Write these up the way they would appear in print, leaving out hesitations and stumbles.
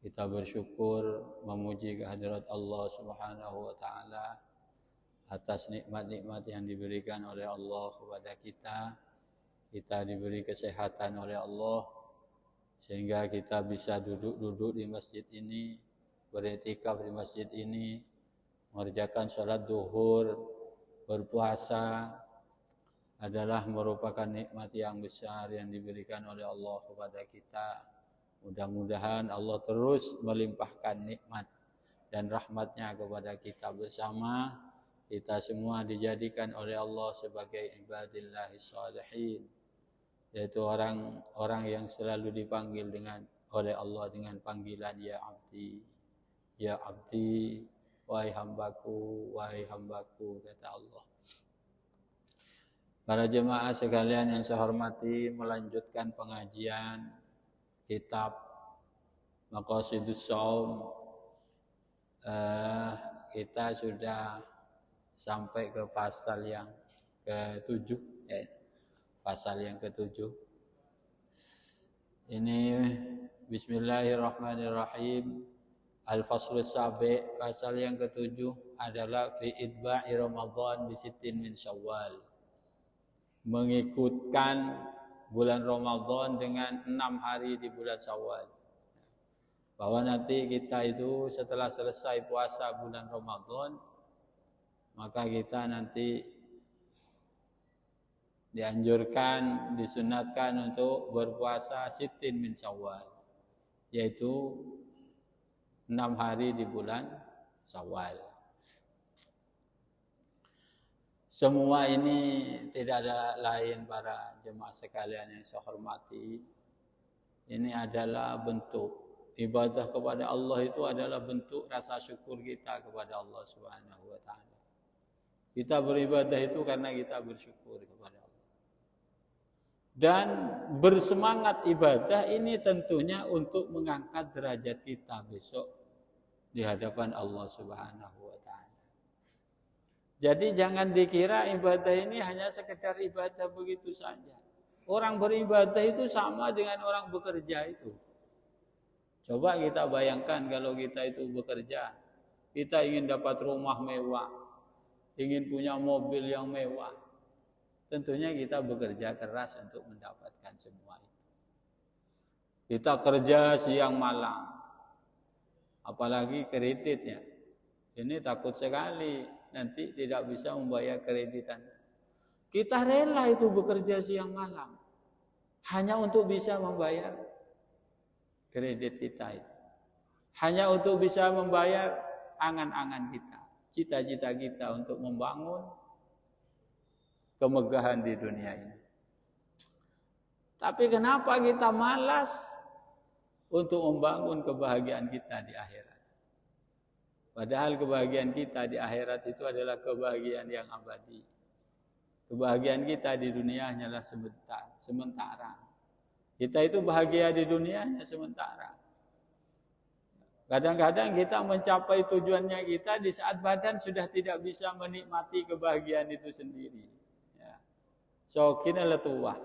Kita bersyukur memuji kehadirat Allah Subhanahu wa taala atas nikmat-nikmat yang diberikan oleh Allah kepada kita. Kita diberi kesehatan oleh Allah sehingga kita bisa duduk-duduk di masjid ini, beriktikaf di masjid ini, mengerjakan salat zuhur, berpuasa adalah merupakan nikmat yang besar yang diberikan oleh Allah kepada kita. Mudah-mudahan Allah terus melimpahkan nikmat dan rahmatnya kepada kita bersama. Kita semua dijadikan oleh Allah sebagai ibadillahis shalihin, yaitu orang-orang yang selalu dipanggil oleh Allah dengan panggilan ya abdi, ya abdi, wahai hambaku, kata Allah. Para jemaah sekalian yang saya hormati, melanjutkan pengajian kitab Maqasidus Shaum. Kita sudah sampai ke pasal yang ke-7, pasal yang ke-7. Ini bismillahirrahmanirrahim. Al-Faslus Sabi, pasal yang ke-7 adalah fi idba'i Ramadan bi sittin min Syawal. Mengikutkan bulan Ramadan dengan 6 hari di bulan Syawal. Bahwa nanti kita itu setelah selesai puasa bulan Ramadan, maka kita nanti dianjurkan, disunatkan untuk berpuasa sittin min Syawal, yaitu 6 hari di bulan Syawal. Semua ini tidak ada lain para jemaah sekalian yang saya hormati. Ini adalah bentuk ibadah kepada Allah, itu adalah bentuk rasa syukur kita kepada Allah Subhanahu wa taala. Kita beribadah itu karena kita bersyukur kepada Allah. Dan bersemangat ibadah ini tentunya untuk mengangkat derajat kita besok di hadapan Allah Subhanahu wa taala. Jadi jangan dikira ibadah ini hanya sekedar ibadah begitu saja. Orang beribadah itu sama dengan orang bekerja itu. Coba kita bayangkan kalau kita itu bekerja, kita ingin dapat rumah mewah, ingin punya mobil yang mewah. Tentunya kita bekerja keras untuk mendapatkan semua itu. Kita kerja siang malam, apalagi kreditnya. Ini takut sekali nanti tidak bisa membayar kreditan. Kita rela itu bekerja siang malam hanya untuk bisa membayar kredit kita itu. Hanya untuk bisa membayar angan-angan kita, cita-cita kita untuk membangun kemegahan di dunia ini. Tapi kenapa kita malas untuk membangun kebahagiaan kita di akhirat? Padahal kebahagiaan kita di akhirat itu adalah kebahagiaan yang abadi. Kebahagiaan kita di dunia hanyalah sementara. Kita itu bahagia di dunia hanya sementara. Kadang-kadang kita mencapai tujuannya kita di saat badan sudah tidak bisa menikmati kebahagiaan itu sendiri. Ya. So, kena letuah,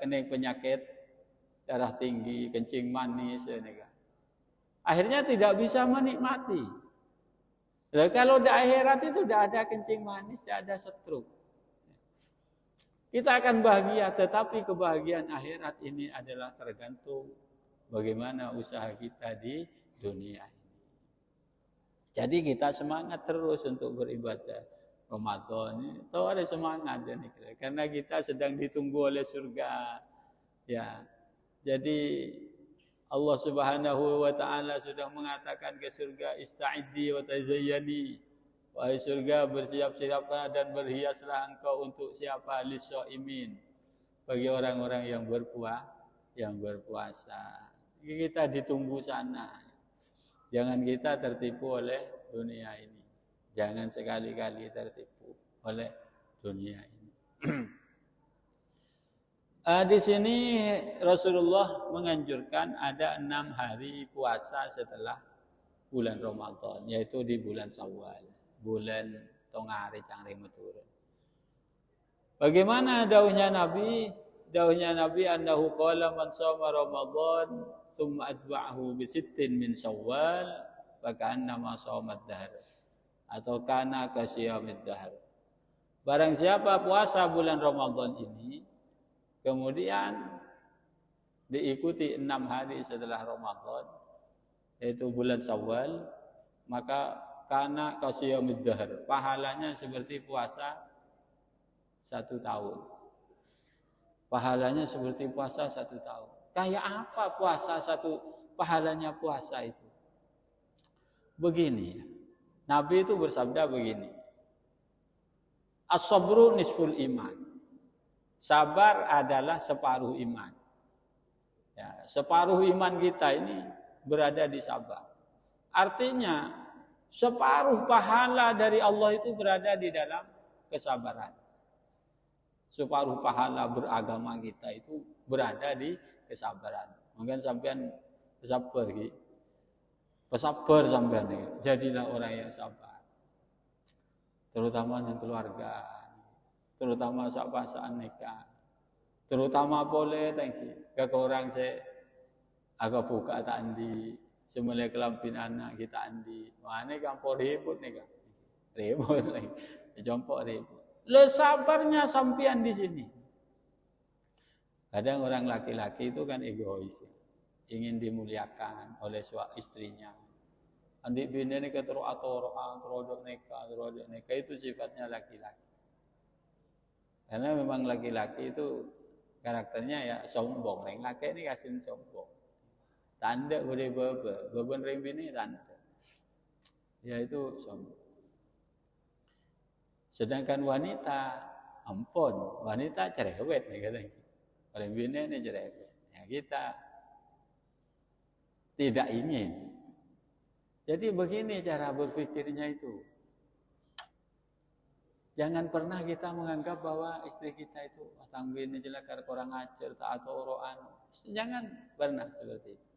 kena penyakit, darah tinggi, kencing manis, akhirnya tidak bisa menikmati. Nah, kalau di akhirat itu tidak ada kencing manis, tidak ada stroke. Kita akan bahagia, tetapi kebahagiaan akhirat ini adalah tergantung bagaimana usaha kita di dunia ini. Jadi kita semangat terus untuk beribadah. Ramadan ini tahu ada semangat karena kita sedang ditunggu oleh surga. Ya. Jadi Allah Subhanahu wa taala sudah mengatakan ke surga, ista'iddi wa tazayyani. Wahai surga, bersiap-siaplah dan berhiaslah engkau untuk siapa? Lis-shaimin, bagi orang-orang yang berpuasa. Kita ditunggu sana. Jangan kita tertipu oleh dunia ini. Jangan sekali-kali tertipu oleh dunia ini. Di sini Rasulullah menganjurkan ada 6 hari puasa setelah bulan Ramadan, yaitu di bulan Syawal, bulan tongare cangring meturun. Bagaimana dawuhnya Nabi? Dawuhnya Nabi annahu qala man shoma Ramadan thumma atba'ahu bi sittin min Syawal fa ka'annama shawmad dahr atau kana kasyamid dahr. Barang siapa puasa bulan Ramadan ini kemudian diikuti 6 hari setelah Ramadan yaitu bulan Syawal, maka kana kasyamid dahr, pahalanya seperti puasa 1 tahun. Pahalanya seperti puasa 1 tahun. Kayak apa puasa pahalanya puasa itu? Begini, Nabi itu bersabda begini. As-sabru nisful iman. Sabar adalah separuh iman. Ya, separuh iman kita ini berada di sabar. Artinya separuh pahala dari Allah itu berada di dalam kesabaran. Separuh pahala beragama kita itu berada di kesabaran. Mungkin sampean sabar gitu. Pesabar sampean nih. Jadilah orang yang sabar. Terutama dengan keluarga, terutama saat pasangan nikah. Terutama boleh tangki. Ke orang saya agak buka tak andi, semula kelampin anak kita andi. Mana kampor ribut nih kan? Ribut lagi. Jompok ribut. Le sabarnya sampean di sini. Kadang orang laki-laki itu kan egois, ingin dimuliakan oleh istrinya. Andi bini ini keteroak-teroak, terodok nikah itu sifatnya laki-laki. Karena memang laki-laki itu karakternya ya sombong. Orang laki ini kasih sombong. Tanda boleh beban ring bini tanda. Ya itu sombong. Sedangkan wanita, ampun, wanita cerewet nih katanya. Orang bini ini cerewet. Ya kita tidak ingin. Jadi begini cara berpikirnya itu. Jangan pernah kita menganggap bahwa istri kita itu atang bini jelekar kurang ajar tak atau oroan. Jangan pernah seperti itu.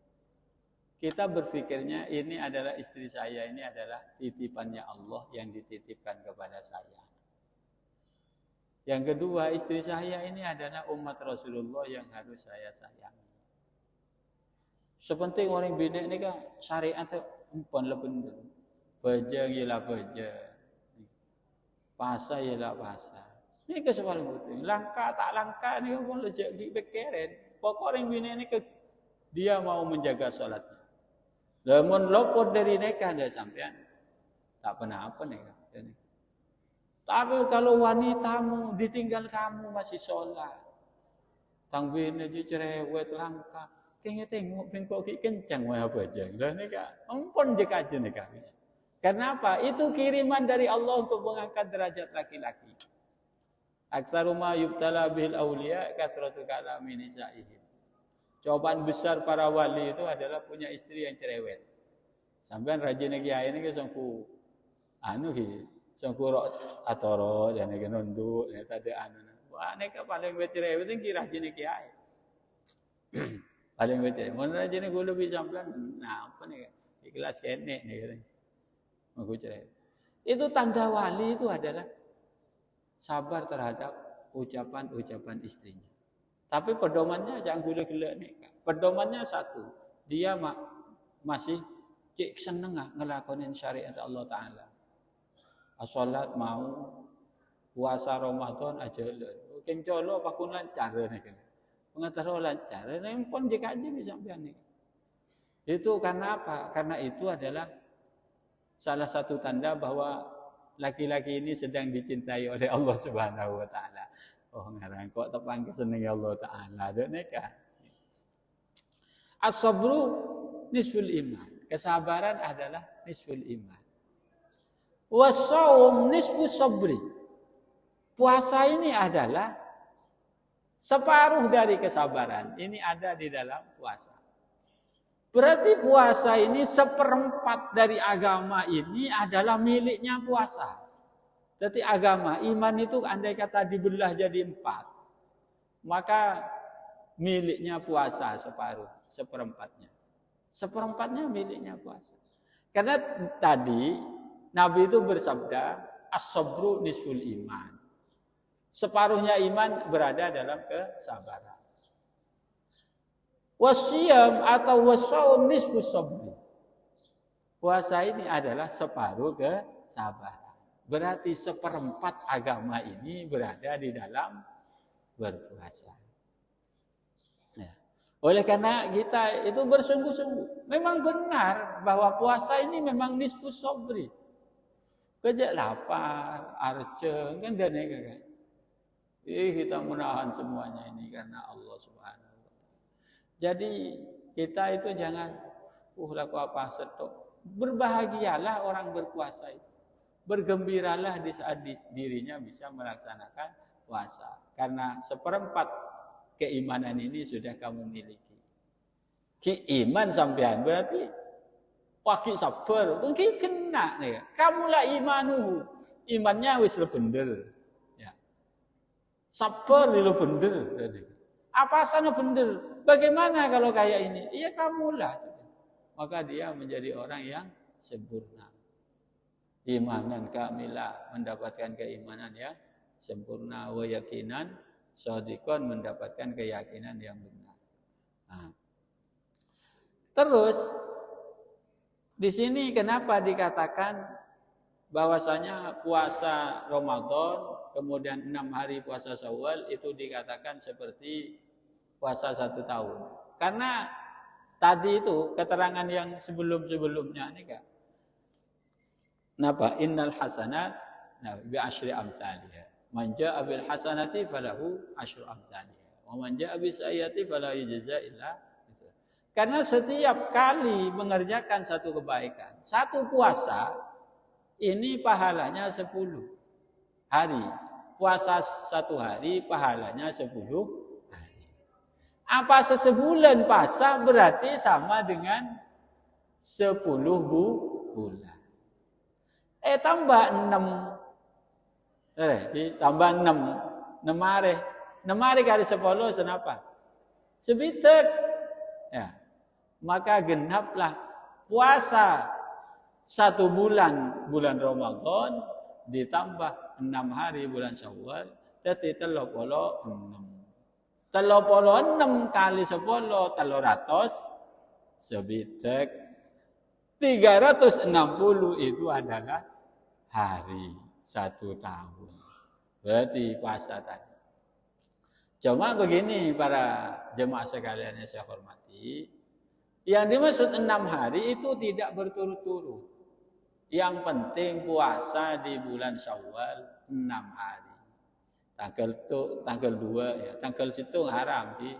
Kita berpikirnya ini adalah istri saya, ini adalah titipannya Allah yang dititipkan kepada saya. Yang kedua, istri saya ini adalah umat Rasulullah yang harus saya sayangi. Sepenting orang bini ini kan syariat empon lebih baja ialah baja, puasa ialah puasa. Ini kesepalan penting. Langka tak langka ini pun lejak dipikirkan. Pokok orang bini ini dia mau menjaga sholatnya. Namun lopot dari nikah dia sampean tak pernah apa nih. Tapi kalau wanitamu ditinggal kamu masih sholat, tangbin aja cerewet langka, kayaknya tengok bengkok kencang wah apa aja. Lah nikah, ampun jika aja nikah. Karena apa? Itu kiriman dari Allah untuk mengangkat derajat laki-laki. Aktsaru ma yubtala bil auliya kasratu kalami nisa'ihim. Cobaan besar para wali itu adalah punya istri yang cerewet. Sampean rajin kiai ini kesangku anu ki, sangku rok atoro dan nek nunduk nek tadi anu. Wah nek paling cerewet iki rajin kiai. Paling cerewet. Mun rajin gula bisa sampean nah apa nih ikhlas kene nih katanya. Mau cerewet. Itu tanda wali itu adalah sabar terhadap ucapan-ucapan istrinya. Tapi pedomannya jangan gula-gula nih. Pedomannya satu, dia masih cek seneng ngelakonin syariat Allah Ta'ala. Salat mau, puasa Ramadan aja lho. Keng colo apa kun lancar nih. Pengataro lancar, ini pun jika aja bisa nih. Itu karena apa? Karena itu adalah salah satu tanda bahwa laki-laki ini sedang dicintai oleh Allah Subhanahu wa Ta'ala. Oh ngarang kok tepang keseneng Allah Ta'ala dek nikah. As-sabru nisful iman. Kesabaran adalah nisful iman. Was-shaum nisfus sabri. Puasa ini adalah separuh dari kesabaran. Ini ada di dalam puasa. Berarti puasa ini 1/4 dari agama ini adalah miliknya puasa. Jadi agama, iman itu andai kata dibelah jadi 4. Maka miliknya puasa seperempatnya. Seperempatnya miliknya puasa. Karena tadi Nabi itu bersabda, as-sabru nisful iman. Separuhnya iman berada dalam kesabaran. Wasyam atau wasaum nisfu sabri. Puasa ini adalah separuh kesabaran. Berarti seperempat agama ini berada di dalam berpuasa. Ya. Oleh karena kita itu bersungguh-sungguh. Memang benar bahwa puasa ini memang nisfu sabri. Kejak lapar, arce, kan dan kan. Kita menahan semuanya ini karena Allah Subhanahu wa taala. Jadi kita itu jangan laku apa setok. Berbahagialah orang berpuasa itu. Bergembiralah di saat dirinya bisa melaksanakan puasa. Karena seperempat keimanan ini sudah kamu miliki. Iman sampean berarti pakai sabar, mungkin kena nih. Kamulah imanu, imannya wis bener. Ya. Sabar lo bener. Apa sana bener? Bagaimana kalau kayak ini? Iya kamulah. Maka dia menjadi orang yang sempurna. Imanan kamilah, mendapatkan keimanan yang sempurna, wa yakinan shadiqan, mendapatkan keyakinan yang benar. Nah. Terus di sini kenapa dikatakan bahwasanya puasa Ramadan kemudian 6 hari puasa Syawal itu dikatakan seperti puasa 1 tahun? Karena tadi itu keterangan yang sebelum-sebelumnya ini kan. Napa? Innal hasanat bi asyri amsalihha. Man jaa bil hasanati falahu asyru amsalihha. Wa man jaa bis sayyiati fala yujza illa. Karena setiap kali mengerjakan satu kebaikan, satu puasa, ini pahalanya 10 hari. Puasa 1 hari, pahalanya 10 hari. Apa sesebulan puasa berarti sama dengan 10 bulan. Tambah 6. Tambah 6. 6 hari. 6 hari kali 10 senapa? Sebitek. Ya. Maka genaplah puasa 1 bulan Ramadan ditambah 6 hari bulan Syawal, jadi 36. 36 kali 10 300 sebitek 360 itu adalah hari 1 tahun. Berarti puasa tadi. Cuma begini para jemaah sekalian yang saya hormati, yang dimaksud 6 hari itu tidak berturut-turut. Yang penting puasa di bulan Syawal 6 hari. Tanggal 2 ya, tanggal 1 haram di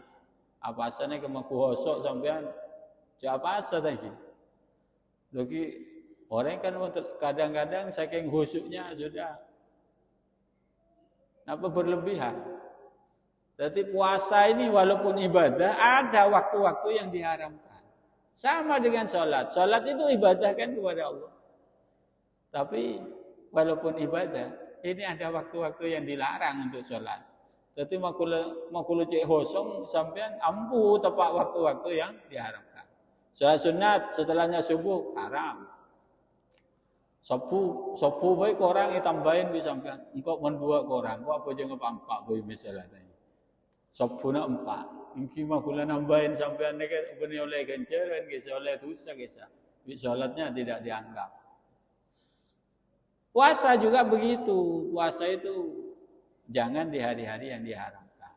apa asane kemaku hosok sampean apa asa tadi. Lagi orang kan kadang-kadang saking khusyuknya sudah apa berlebihan. Jadi puasa ini walaupun ibadah ada waktu-waktu yang diharamkan. Sama dengan sholat. Sholat itu ibadah kan kepada Allah. Tapi walaupun ibadah, ini ada waktu-waktu yang dilarang untuk sholat. Jadi makulu cek hosong sampean ampuh tepat waktu-waktu yang diharamkan. Sholat sunat setelahnya subuh haram. Sopu baik orang ditambahin di sampean. Engkau mendua orang, kau apa jangan pampak boy misalnya. Sopu na 4. Mungkin makula nambahin sampean dekat ubeni oleh gencer kan kisah oleh dosa kisah. Salatnya tidak dianggap. Puasa juga begitu. Puasa itu jangan di hari-hari yang diharamkan.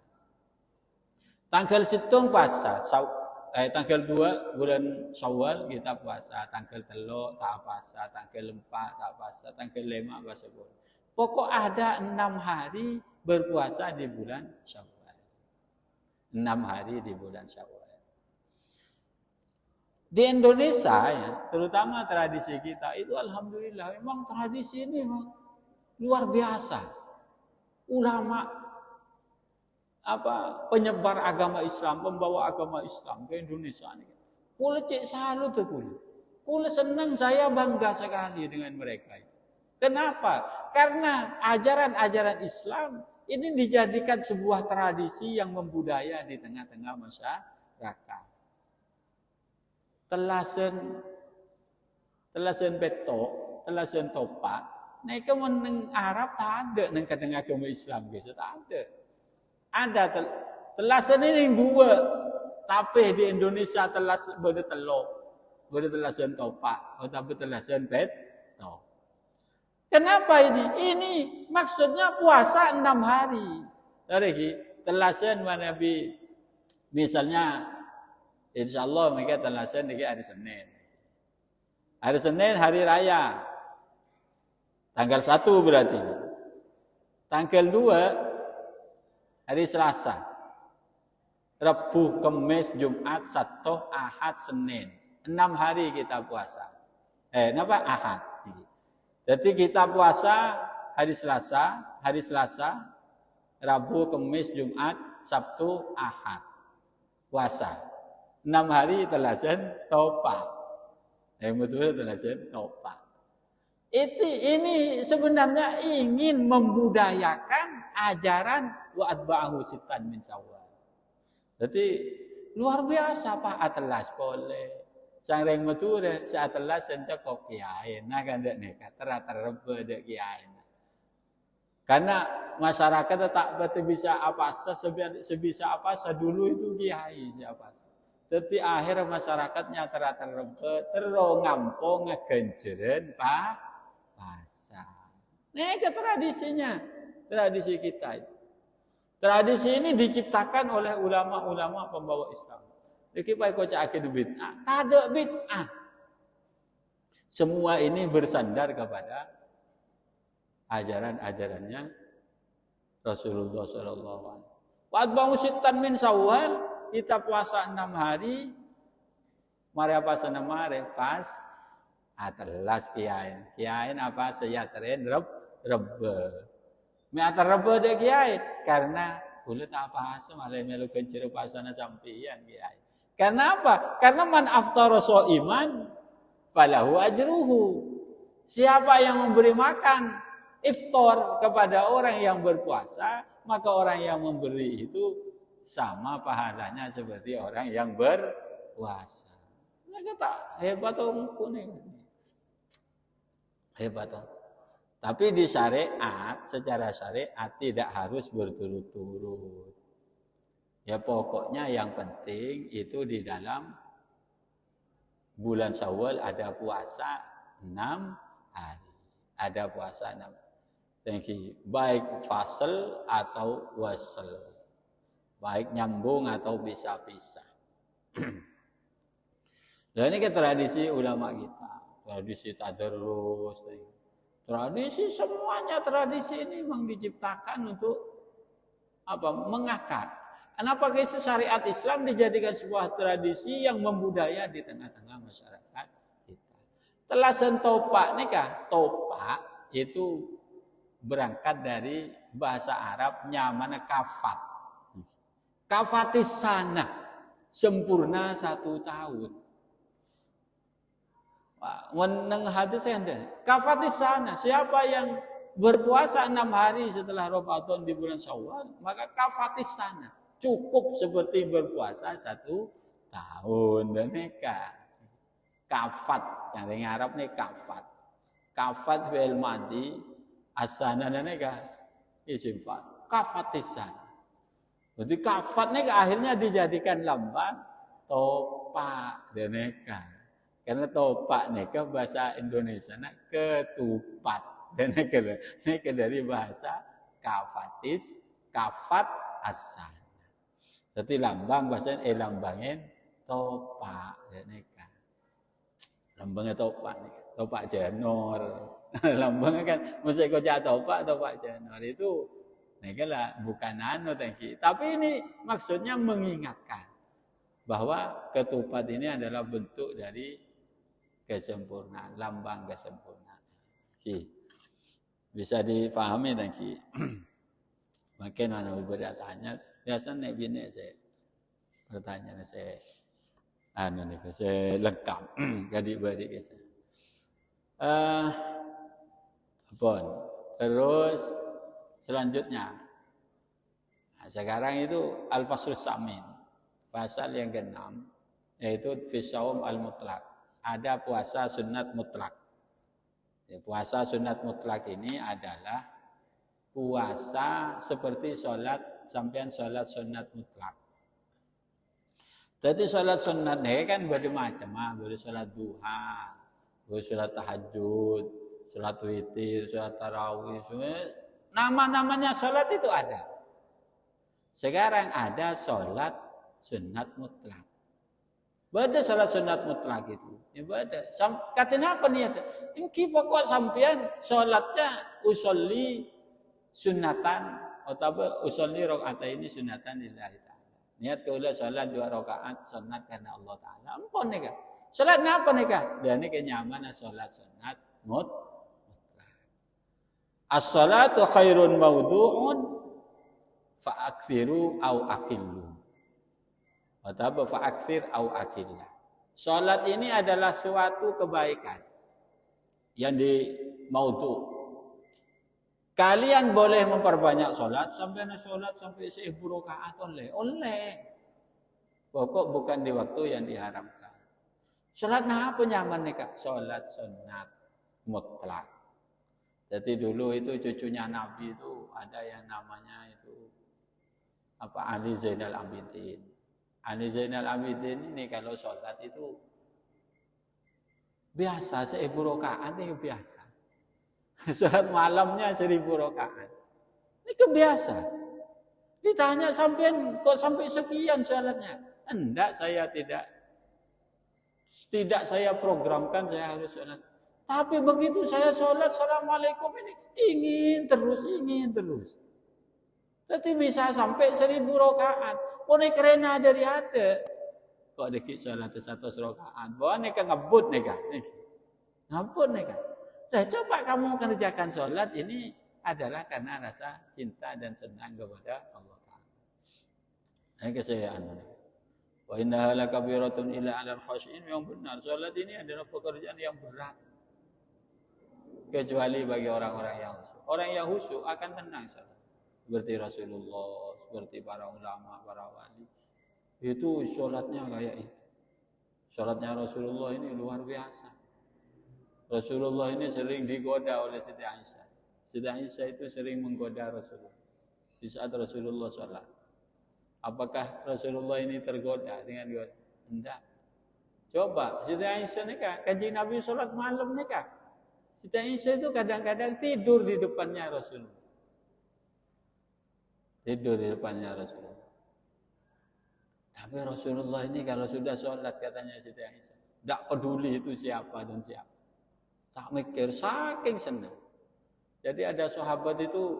Tanggal 1 puasa, tanggal 2 bulan Syawal kita puasa, tanggal 3 tak puasa, tanggal 4 tak puasa, tanggal 5 puasa. Pokok ada 6 hari berpuasa di bulan Syawal. 6 hari di bulan Syawal. Di Indonesia ya, terutama tradisi kita itu alhamdulillah memang tradisi ini memang luar biasa. Ulama penyebar agama Islam, pembawa agama Islam ke Indonesia ini. Kula cek salut kula. Kula senang, saya bangga sekali dengan mereka. Kenapa? Karena ajaran-ajaran Islam ini dijadikan sebuah tradisi yang membudaya di tengah-tengah masyarakat. Telasen petok, telasen topak. Mereka meneng Arab tak ada neng kadang agama Islam gitu, tak ada. Ada telasen ini 2 Tapi di Indonesia telas bertelok, bertelasan topak, tapi telasan bet. Kenapa ini? Ini maksudnya puasa 6 hari. Dari telasan mana bi? Misalnya, insya Allah mereka telasan di hari Senin. Hari Senin hari raya. Tanggal 1 berarti. Tanggal 2 hari Selasa. Rabu, Kamis, Jumat, Sabtu, Ahad, Senin. 6 hari kita puasa. Ahad. Jadi kita puasa hari Selasa, Rabu, Kamis, Jumat, Sabtu, Ahad. Puasa. 6 hari telasan topak. Betul telasan topak. Ini sebenarnya ingin membudayakan ajaran wa atba'ahu sittan min Syawal. Jadi luar biasa Pak atlas boleh. Sang reng mature sa atlas senta kok kiai. Nah kan dak neka terrebe dak kiai. Karena masyarakat tak betul bisa apa sebisa apa dulu itu kiai siapa. Jadi akhir masyarakatnya terrebe terrongampo ngegenjeren Pak pasar. Neka tradisinya, tradisi kita itu. Tradisi ini diciptakan oleh ulama-ulama pembawa Islam. Jadi Pak Eko cakap bid'ah, tak ada bid'ah. Semua ini bersandar kepada ajaran-ajarannya Rasulullah Sallallahu Alaihi Wasallam. Wa'atba'u sittan min Syawal, kita puasa 6 hari. Mari apa sana mari pas atelas kiain. Kiain apa sejateren rebe. Me atar rebe de kiai karena kulit apa asa malah melu kencero pasana sampeyan kiai. Karena apa? Karena man aftara shaiman falahu ajruhu. Siapa yang memberi makan iftar kepada orang yang berpuasa, maka orang yang memberi itu sama pahalanya seperti orang yang berpuasa. Nah, kata hebat kuning. Hebat. Tapi di syariat, secara syariat tidak harus berturut-turut. Ya pokoknya yang penting itu di dalam bulan Syawal ada puasa 6 hari. Ada puasa 6 hari. Baik fasal atau wasal. Baik nyambung atau pisah-pisah. Dan ini kan tradisi ulama kita. Tradisi tadarus. Tradisi semuanya tradisi ini memang diciptakan untuk apa? Mengakar. Kenapa kisah syariat Islam dijadikan sebuah tradisi yang membudaya di tengah-tengah masyarakat kita. Telasan topak nih kah? Topak itu berangkat dari bahasa Arab nyamana kafat. Kafatis sana sempurna 1 tahun. Meneng hadis anda. Kafatis sana. Siapa yang berpuasa 6 hari setelah Ramadan di bulan Syawal, maka kafatis sana. Cukup seperti berpuasa 1 tahun. Dan neka. Kafat. Yang di Arab nih kafat. Kafat fi'il madi. Asana dan neka. Isim fa'il. Kafatis sana. Jadi kafat nih akhirnya dijadikan lambang topak. Dan neka. Karena topak neka bahasa Indonesia nak ketupat. Dan neka dari bahasa kafatis, kafat asan. Jadi lambang bahasa lambangin topak. Dan neka lambangnya topak nih, topak jenor. Lambangnya kan mesti kau jatuh topak jenor itu neka lah bukan tapi ini maksudnya mengingatkan bahwa ketupat ini adalah bentuk dari kesempurnaan, lambang kesempurnaan. Bisa dipahami tadi. Makin mana bertanya, biasanya nek bini saya bertanya saya saya lengkap adik-adik saya. Terus selanjutnya. Nah, sekarang itu al-faslus samin. Pasal yang ke-6 yaitu fi shaum al-mutlaq. Ada puasa sunat mutlak. Puasa sunat mutlak ini adalah puasa seperti sholat, sampean sholat sunat mutlak. Jadi sholat sunat kan bermacam, boleh sholat duha, boleh sholat tahajud, sholat witir, sholat tarawih, nama-namanya sholat itu ada. Sekarang ada sholat sunat mutlak. Bada sholat sunat mutlak itu. Ya bada. Katanya apa nih? Ini pokok sampean sholatnya usolli sunatan atau usolli rakaat ini sunatan lillahi ta'ala. Niat kau sholat 2 rakaat sunat karena Allah Ta'ala. Ampun nih kak. Sholatnya apa nih kak? Dan ini kenyamanan sholat sunat mutlak. As-salatu khairun mawdu'un fa'akthiru au akillu. Atau fa'akthir au akillah. Sholat ini adalah suatu kebaikan yang di maudhu. Kalian boleh memperbanyak sholat sampai 1000 rakaat oleh. Pokok bukan di waktu yang diharamkan. Sholat apa nyaman nih kak? Sholat sunat mutlak. Jadi dulu itu cucunya Nabi itu ada yang namanya itu Ali Zainal Abidin. Ali Zainal Abidin ini kalau sholat itu biasa 1000 rakaat ini biasa. Sholat malamnya 1000 rakaat. Ini kebiasa. Ditanya sampean kok sampai sekian sholatnya? Enggak, saya tidak saya programkan saya harus sholat. Tapi begitu saya sholat, assalamualaikum ini ingin terus. Tapi bisa sampai 1000 rakaat. Pone kerena dari ada. Kok dikit sholat 100 rakaat. Bawa nih ngebut nih kan. Ngebut nih kan. Nah, coba kamu kerjakan sholat ini adalah karena rasa cinta dan senang kepada Allah Ta'ala. Ini kesayaan. Wa innaha lakabiratun illa 'alal khashi'in, yang benar. Sholat ini adalah pekerjaan yang berat. Kecuali bagi orang-orang yang khusyuk. Orang yang khusyuk akan tenang sholat. Seperti Rasulullah, seperti para ulama, para wali. Itu sholatnya kayak itu. Sholatnya Rasulullah ini luar biasa. Rasulullah ini sering digoda oleh Siti Aisyah. Siti Aisyah itu sering menggoda Rasulullah. Di saat Rasulullah sholat. Apakah Rasulullah ini tergoda dengan goda? Tidak. Coba, Siti Aisyah nih kak, kaji Nabi sholat malam nih kak. Siti Aisyah itu kadang-kadang tidur di depannya Rasulullah. Tidur di depannya Rasulullah. Tapi Rasulullah ini kalau sudah sholat katanya Siti Aisyah, tidak peduli itu siapa dan siapa. Tak mikir, saking senang. Jadi ada sahabat itu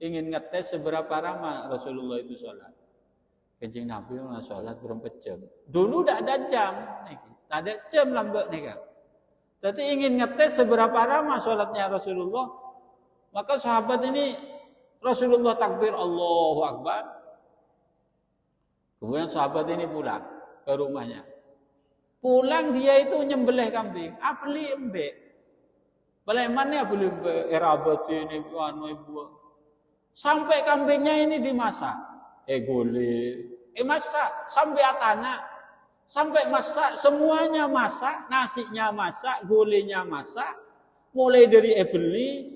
ingin ngetes seberapa lama Rasulullah itu sholat. Kanjeng Nabi sholat berapa jam. Dulu tidak ada jam. Tak ada jam lambat nih kan. Jadi ingin ngetes seberapa lama sholatnya Rasulullah. Maka sahabat ini Rasulullah takbir Allahu Akbar. Kemudian sahabat ini pulang ke rumahnya. Pulang dia itu nyembelih kambing, beli embek. Balemannya beli embek, erabati ini ibu. Sampai kambingnya ini dimasak. Masak sampai atana. Sampai masak, semuanya masak, nasinya masak, gulenya masak. Mulai dari beli,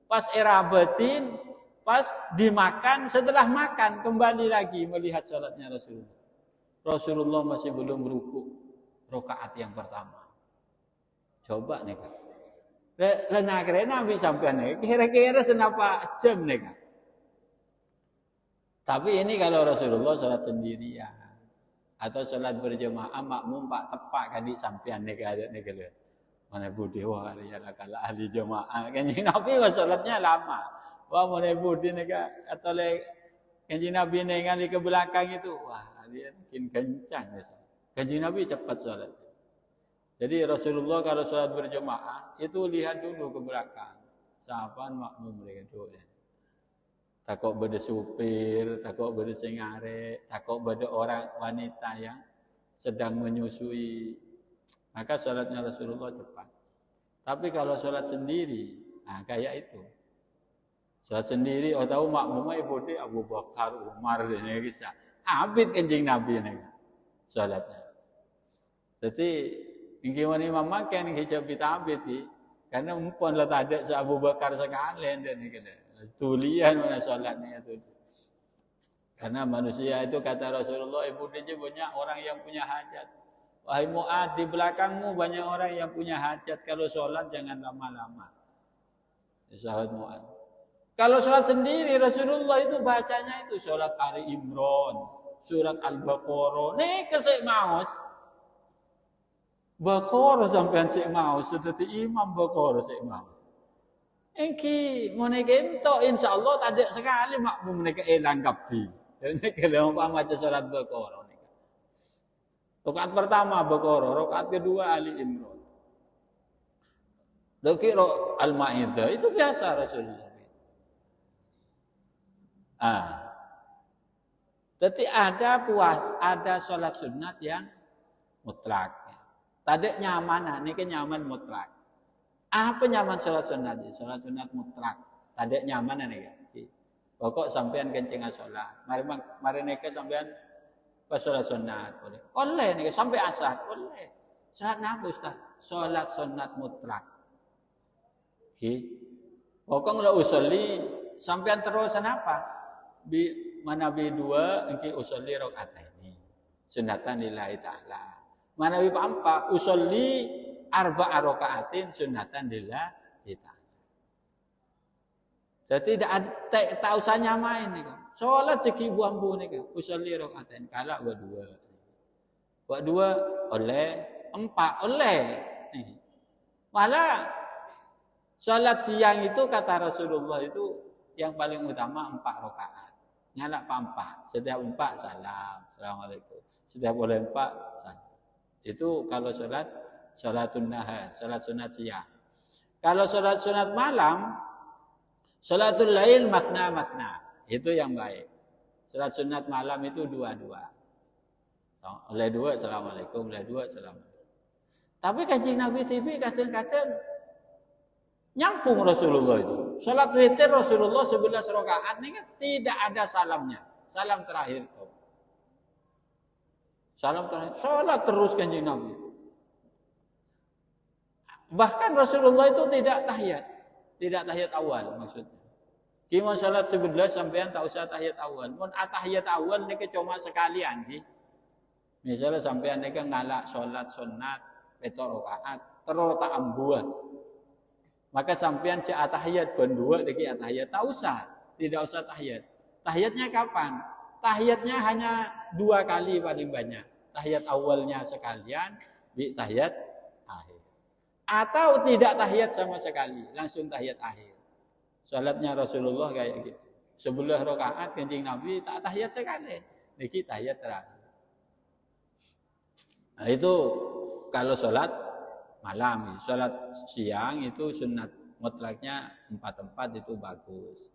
pas erabatin, pas dimakan, setelah makan kembali lagi melihat salatnya Rasulullah. Rasulullah masih belum rukuk. Rakaat yang pertama. Coba nih kan. Lena kerena Nabi sampean nih. Kira-kira senapa jam nih kan. Tapi ini kalau Rasulullah sholat sendirian atau sholat berjemaah makmum pak tepak kadi sampean nih kan. Mana budi wah ya kala ahli jemaah. Kanjeng Nabi sholatnya lama. Wah mana budi nih kan atau kanjeng Nabi ningali ke belakang itu wah dia makin kencang ya. Kanjeng Nabi cepat sholat. Jadi Rasulullah kalau sholat berjemaah itu lihat dulu ke belakang. Sahabat makmum mereka doa. Takut beda supir, takut beda sengare, takut beda orang wanita yang sedang menyusui. Maka sholatnya Rasulullah cepat. Tapi kalau sholat sendiri, nah kayak itu. Sholat sendiri, tahu makmumnya ibu Abu Bakar, Umar ini kisah. Abid kanjeng Nabi ini sholatnya. Jadi ingin imam makan hijab bitabit karena mumpun lah tak ada Abu Bakar sekalian dan ini kena tulian mana solatnya itu. Karena manusia itu kata Rasulullah, ibu dia banyak orang yang punya hajat. Wahai Mu'ad, di belakangmu banyak orang yang punya hajat. Kalau sholat jangan lama-lama. Sahabat Mu'ad. Kalau sholat sendiri Rasulullah itu bacanya itu sholat Ali Imran, surat Al-Baqarah. Nih kesek maus. Baqarah sampean sik maus, seperti Imam Baqarah sik maus. Engki meneka ento insyaallah tak ada sekali makmum meneka elang kabeh. Nek kalau maca salat Baqarah nika. Rakaat pertama Baqarah, rakaat kedua Ali Imran. Rakaat Al-Maidah itu biasa Rasulullah. Jadi ada sholat sunat yang mutlak. Tadi nyaman, ini nyaman mutlak. Apa nyaman sholat sunat? Sholat sunat mutlak. Tadi nyaman nih kan? Pokok sampean kencing sholat. Mari neka sampean pas sholat sunat. Oleh nih sampai asar. Oleh. Sholat apa Ustaz? Sholat sunat mutlak. Pokok nggak usolli sampean terusan apa? Mana B2 engki usolli rakaataini sunatan lillahi ta'ala. Mana B4 usolli arba'a rakaatin sunatan lillahi ta'ala. Jadi tak usah nyamain nih kan. Salat segi buambu nih kan. Usolli rakaatain kala buat dua oleh 4 oleh. Malah salat siang itu kata Rasulullah itu yang paling utama 4 rakaat. Nyala 4. Setiap 4 salam. Assalamualaikum. Setiap oleh 4 salam. Itu kalau salatun nahar, salat sunat siang. Kalau salat sunat malam, salatul lail masna. Itu yang baik. Salat sunat malam itu 2-2. Oleh 2 assalamualaikum, oleh 2 assalamualaikum. Tapi Kanjeng Nabi TV kadang-kadang nyambung Rasulullah itu. Salat witir Rasulullah 11 rakaat ini kan tidak ada salamnya. Salam terakhir itu. Salam terakhir. Salat terus Kanjeng Nabi. Bahkan Rasulullah itu tidak tahiyat. Tidak tahiyat awal maksudnya. Kima salat 11 sampean tak usah tahiyat awal. Mun tahiyat awal niki cuma sekalian nggih. Misalnya sampean niki ngalak salat sunat 7 rakaat terus tak ambuan. Maka sampean cek atahiyat berdua deki atahiyat tak usah, tidak usah tahiyat. Tahiyatnya kapan? Tahiyatnya hanya 2 kali paling banyak. Tahiyat awalnya sekalian, tahiyat akhir. Atau tidak tahiyat sama sekali, langsung tahiyat akhir. Salatnya Rasulullah kayak gitu. 11 rakaat Kanjeng Nabi tak tahiyat sekali, deki tahiyat terakhir. Nah, itu kalau salat malam, sholat siang itu sunat mutlaknya 4 itu bagus.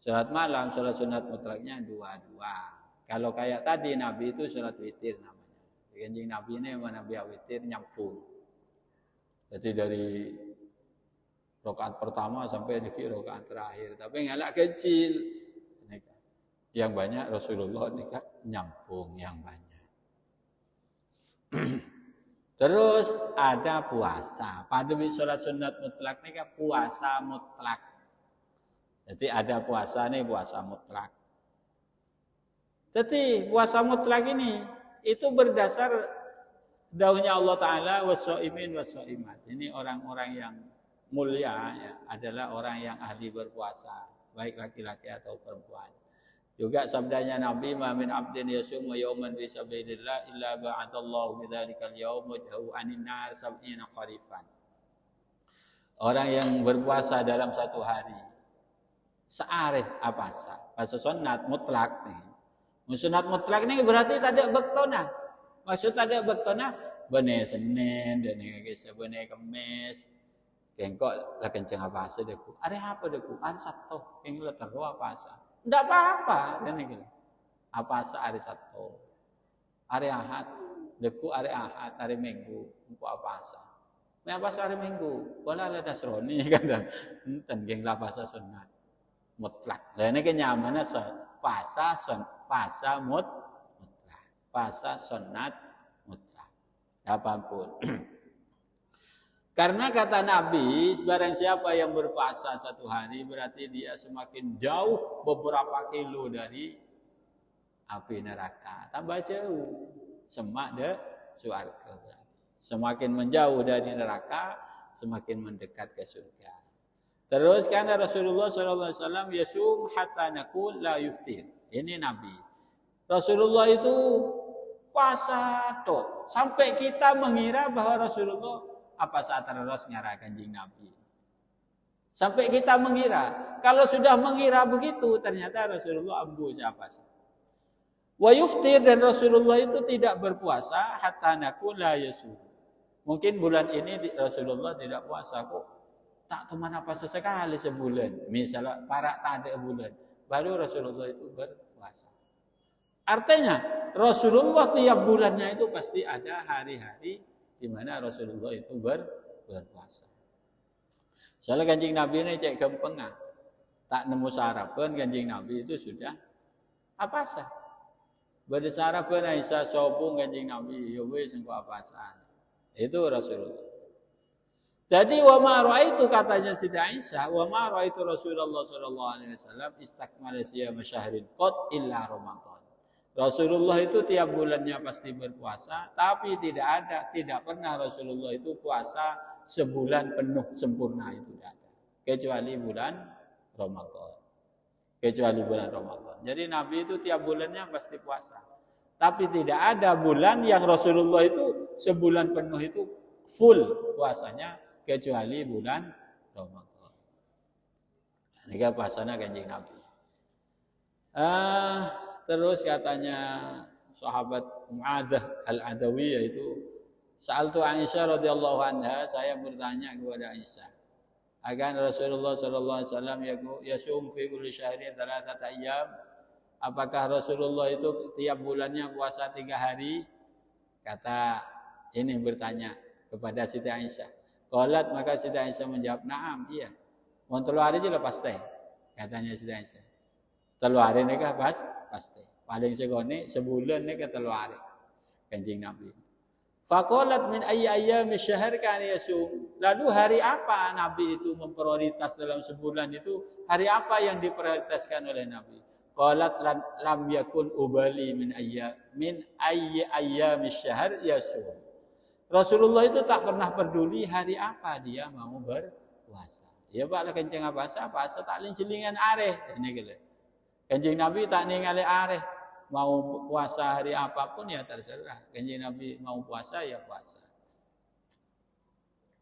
Sholat malam, sholat sunat mutlaknya 2. Kalau kayak tadi Nabi itu sholat witir namanya. Kanjeng Nabi ini Nabi witir nyambung. Jadi dari rakaat pertama sampai di rakaat terakhir. Tapi ngalak kecil. Yang banyak Rasulullah nyambung yang banyak. Terus ada puasa. Pada sholat sunat mutlak ini kan puasa mutlak. Jadi ada puasa nih, puasa mutlak. Jadi puasa mutlak ini itu berdasar dauhnya Allah Ta'ala was-shaimin was-shaimat. Ini orang-orang yang mulia ya, adalah orang yang ahli berpuasa. Baik laki-laki atau perempuan. Juga sabdanya Nabi, "Ma min 'abdin yasumu yawman fi sabilillah illa ba'adallahu bidzalikal yaum wajhahu 'anil nar sab'ina kharifan." Orang yang berpuasa dalam satu hari searif puasa sunat mutlak nih. Sunat mutlak ini berarti tidak bektona. Maksud tidak bektona bene Senin dan bene Kamis. Kengkok lah kenceng puasa deku. Ada apa deku? Ada Sabtu. Yang letar puasa. Tidak apa-apa. Apa hari Sabtu, hari Ahad, deku hari Ahad, hari Minggu, engko apa asa. Apa hari Minggu? Wala ada dasroni kan dan geng la puasa sunat mutlak. Lah ini kenyamanan puasa mutlak. Puasa sunat mutlak. Apapun. Karena kata Nabi, barang siapa yang berpuasa satu hari berarti dia semakin jauh beberapa kilo dari api neraka. Tambah jauh semak de surga. Semakin menjauh dari neraka, semakin mendekat ke surga. Terus karena Rasulullah SAW yasum hatta naqul la yuftir. Ini Nabi. Rasulullah itu puasa tuh sampai kita mengira bahwa Rasulullah apa saat terus ngarah Kanjeng Nabi. Sampai kita mengira, kalau sudah mengira begitu ternyata Rasulullah ambu siapa sih. Wa yuftir, dan Rasulullah itu tidak berpuasa hatta naqul la yasum. Mungkin bulan ini Rasulullah tidak puasa kok. Tak teman apa sesekali sebulan. Misalnya para tak ada bulan. Baru Rasulullah itu berpuasa. Artinya Rasulullah tiap bulannya itu pasti ada hari-hari di mana Rasulullah itu berpuasa. Soalnya Kanjeng Nabi ini cek gempeng. Tak nemu sarapan Kanjeng Nabi itu sudah apa sah. Bade sarapan Aisyah sopung Kanjeng Nabi. Ya wis engko apa sah. Itu Rasulullah. Jadi wa ma raaitu, katanya Siti Aisyah, wa ma raaitu Rasulullah sallallahu alaihi wasallam istakmala siyam syahrin qad illa Ramadan. Rasulullah itu tiap bulannya pasti berpuasa, tapi tidak pernah Rasulullah itu puasa sebulan penuh sempurna, itu tidak ada. Kecuali bulan Ramadan. Kecuali bulan Ramadan. Jadi Nabi itu tiap bulannya pasti puasa. Tapi tidak ada bulan yang Rasulullah itu sebulan penuh itu full puasanya, kecuali bulan Ramadan. Ini puasanya Kanjeng Nabi. Terus katanya sahabat Mu'adzah Al-Adawiyah itu, sa'altu Aisyah radhiyallahu anha, saya bertanya kepada Aisyah, akan Rasulullah sallallahu alaihi wasallam yasum fi kulli syahrin 3 ayyam, apakah Rasulullah itu tiap bulannya puasa 3 hari? Kata ini bertanya kepada Siti Aisyah. Qalat, maka Siti Aisyah menjawab, "Na'am, iya. Mun 3 hari je lepas teh." Katanya Siti Aisyah. 3 hari nikah pasti. Paling segone sebulan nikah 3 hari. Kanjeng Nabi. Faqalat min ayyi ayyami syahr kana yasum. Lalu hari apa Nabi itu memprioritas dalam sebulan itu? Hari apa yang diprioritaskan oleh Nabi? Qalat lam yakun ubali min ayyi ayyami syahr yasum. Rasulullah itu tak pernah peduli hari apa dia mau berpuasa. Ya bakal kenceng puasa tak lin jelingan areh. Ini gitu. Kanjeng Nabi tak ningali areh. Mau puasa hari apapun ya terserah. Kanjeng Nabi mau puasa ya puasa.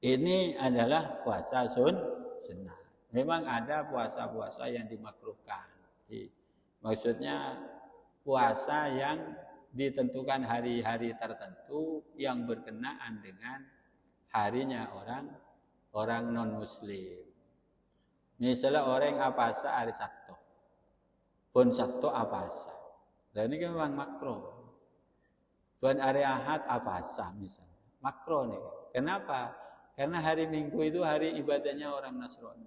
Ini adalah puasa sunnah. Memang ada puasa-puasa yang dimakruhkan. Maksudnya puasa yang ditentukan hari-hari tertentu yang berkenaan dengan harinya orang non-muslim. Misalnya orang apasa hari Sabtu. Pun Sabtu apasa. Dan ini kan memang makro. Pun hari Ahad apasa misalnya. Makro nih. Kenapa? Karena hari Minggu itu hari ibadahnya orang Nasrani.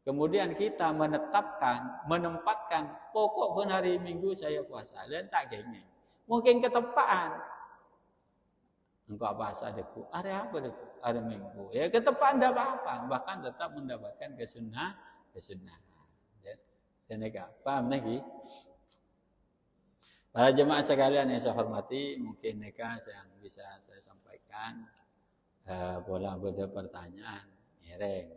Kemudian kita menempatkan pokok pun hari Minggu saya puasa. Dan tak gengnya. Mungkin ketepaan. Engkau puasa deku. Hari apa deku? Hari Minggu. Ya ketepaan tidak apa-apa. Bahkan tetap mendapatkan kesunahan. Dan paham lagi? Para jemaah sekalian yang saya hormati, mungkin nikah yang bisa saya sampaikan. Boleh ada pertanyaan. Hereng.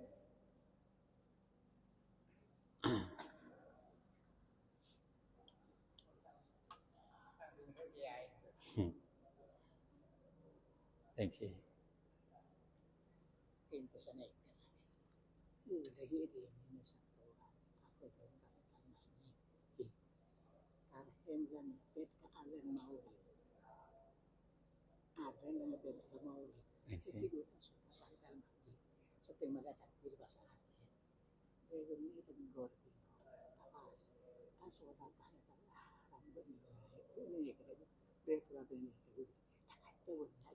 Thank you.